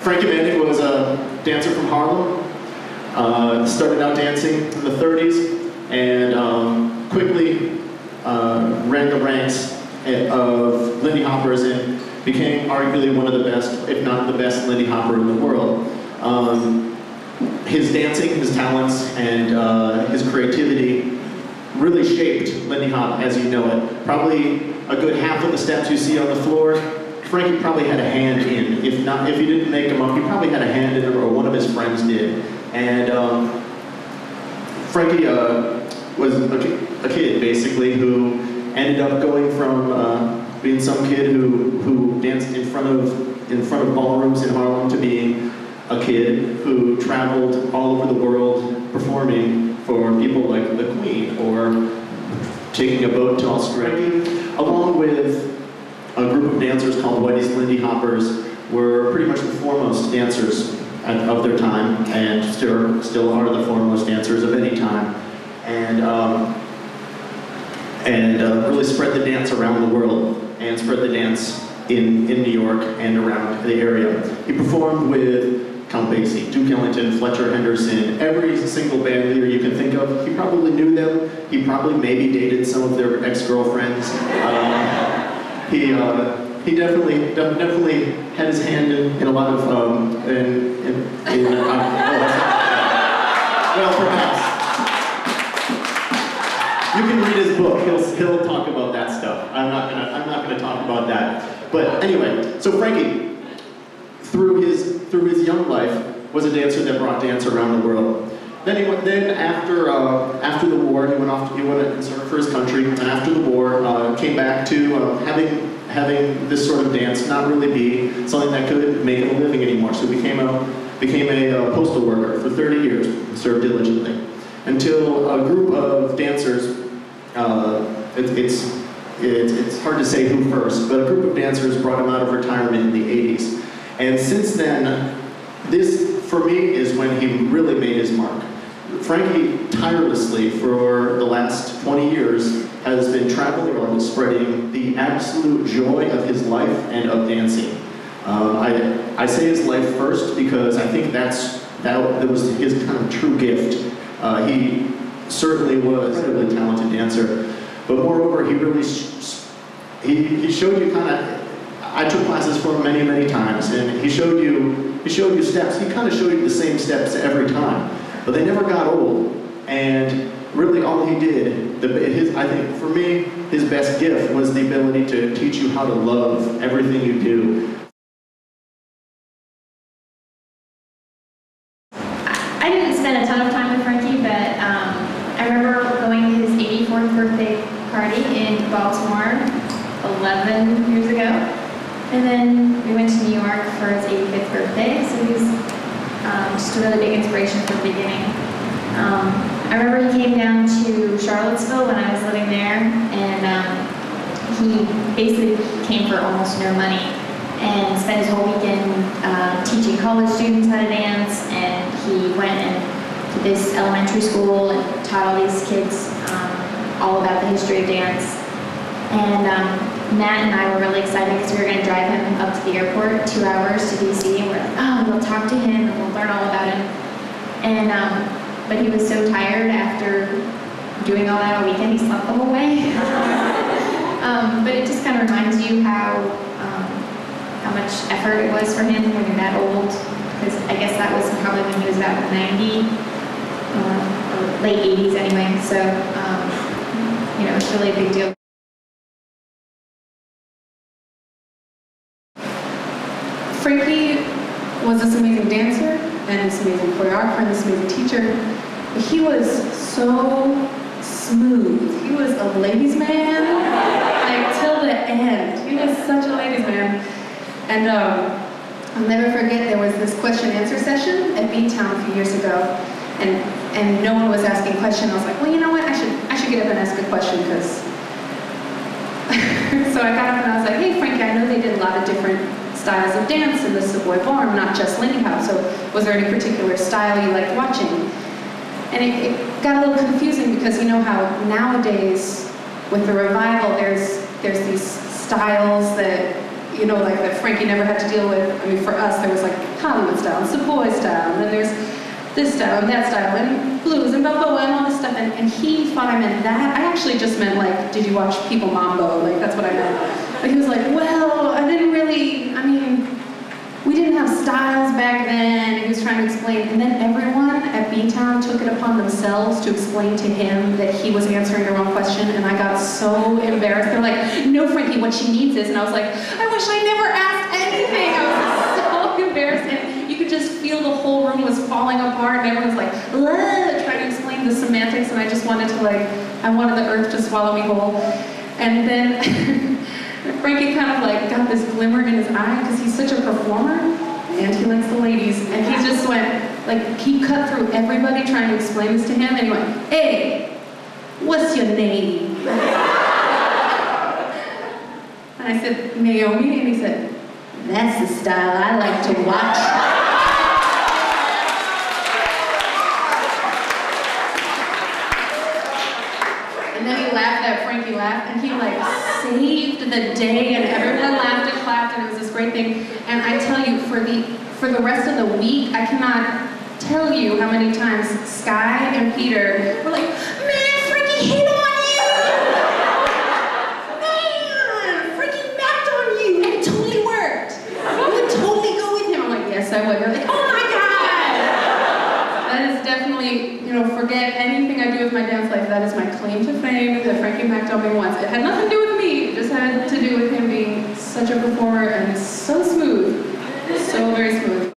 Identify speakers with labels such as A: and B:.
A: Frankie Manning was a dancer from Harlem. Started out dancing in the 30s and quickly ran the ranks of Lindy Hoppers and became arguably one of the best, if not the best, Lindy Hopper in the world. His dancing, his talents, and his creativity really shaped Lindy Hop as you know it. Probably a good half of the steps you see on the floor, Frankie probably had a hand in. If not, if he didn't make them up, he probably had a hand in it, or one of his friends did. And Frankie was a kid, basically, who ended up going from being some kid who danced in front of ballrooms in Harlem to being a kid who traveled all over the world performing for people like the Queen or taking a boat to Australia, along with a group of dancers called Whitey's Lindy Hoppers, were pretty much the foremost dancers of their time, and still are the foremost dancers of any time, and really spread the dance around the world, and spread the dance in New York and around the area. He performed with Count Basie, Duke Ellington, Fletcher Henderson, every single band leader you can think of. He probably knew them. He probably maybe dated some of their ex-girlfriends. He definitely had his hand in a lot of well, perhaps. You can read his book. He'll talk about that stuff. I'm not gonna talk about that. But anyway, so Frankie, through his young life, was a dancer that brought dance around the world. Then after the war, he went and served for his country, and after the war, came back to having this sort of dance not really be something that could make him a living anymore. So he became a postal worker for 30 years, served diligently, until a group of dancers, it's hard to say who first, but a group of dancers brought him out of retirement in the 80s. And since then, this, for me, is when he really made his mark. Frankie, tirelessly, for the last 20 years, has been traveling around spreading the absolute joy of his life and of dancing. I say his life first because I think that was his kind of true gift. He certainly was a really talented dancer, but moreover, he really he showed you kind of. I took classes for him many times, and he showed you steps. He kind of showed you the same steps every time, but they never got old. And really, all he did, I think for me, his best gift was the ability to teach you how to love everything you do.
B: I didn't spend a ton of time with Frankie, but I remember going to his 84th birthday party in Baltimore 11 years ago. And then we went to New York for his 85th birthday, so he was just a really big inspiration from the beginning. I remember he came down to Charlottesville when I was living there, and he basically came for almost no money and spent his whole weekend teaching college students how to dance, and he went to this elementary school and taught all these kids all about the history of dance. And Matt and I were really excited because we were going to drive him up to the airport, 2 hours to DC, and we're like, oh, we'll talk to him and we'll learn all about him. And but he was so tired after doing all that all weekend, he slept the whole way. But it just kind of reminds you how much effort it was for him when you're that old. Because I guess that was probably when he was about 90, or late 80s anyway. So it's really a big deal.
C: Frankie was this amazing dancer and this amazing choreographer and this amazing teacher. But he was so smooth. He was a ladies' man, like till the end. He was such a ladies' man. And I'll never forget, there was this question-answer session at B-Town a few years ago, and no one was asking a question. I was like, well, you know what? I should get up and ask a question because. So I got up and I was like, hey, Frankie, I know they did a lot of different styles of dance in the Savoy Ballroom, not just Lindy Hop. So was there any particular style you liked watching? And it got a little confusing because you know how nowadays with the revival there's these styles that you know, like that Frankie never had to deal with. I mean, for us, there was like Hollywood style, and Savoy style, and then there's this style and that style, and blues and balboa and all this stuff. And he thought I meant that. I actually just meant like, did you watch People Mambo? Like, that's what I meant. But he was like, well, I didn't really, I mean, we didn't have styles back then. He was trying to explain. And then everyone at B-Town took it upon themselves to explain to him that he was answering the wrong question. And I got so embarrassed. They're like, no, Frankie, what she needs is. And I was like, I wish I never asked anything. I was so embarrassed. And you could just feel the whole room was falling apart. And everyone was like, ugh, trying to explain the semantics. And I just wanted to like, I wanted the earth to swallow me whole. And then Frankie kind of like got this glimmer in his eye because he's such a performer and he likes the ladies. And he just went, like, he cut through everybody trying to explain this to him. And he went, hey, what's your name? And I said, Naomi. And he said, that's the style I like to watch. And then he laughed, that Frankie laughed, and he like saved the day, and everyone laughed and clapped, and it was this great thing. And I tell you, for the rest of the week, I cannot tell you how many times Sky and Peter were like, man, Frankie hit on you! Man, Frankie backed on you, and it totally worked. You would totally go with him. I'm like, yes, I would. They're like, oh my God! That is definitely, you know, forget anything I do with my dance life. That is my claim to fame, that Frankie backed on me once. It had nothing to do with me. It just had to do with him being such a performer and so smooth. So very smooth.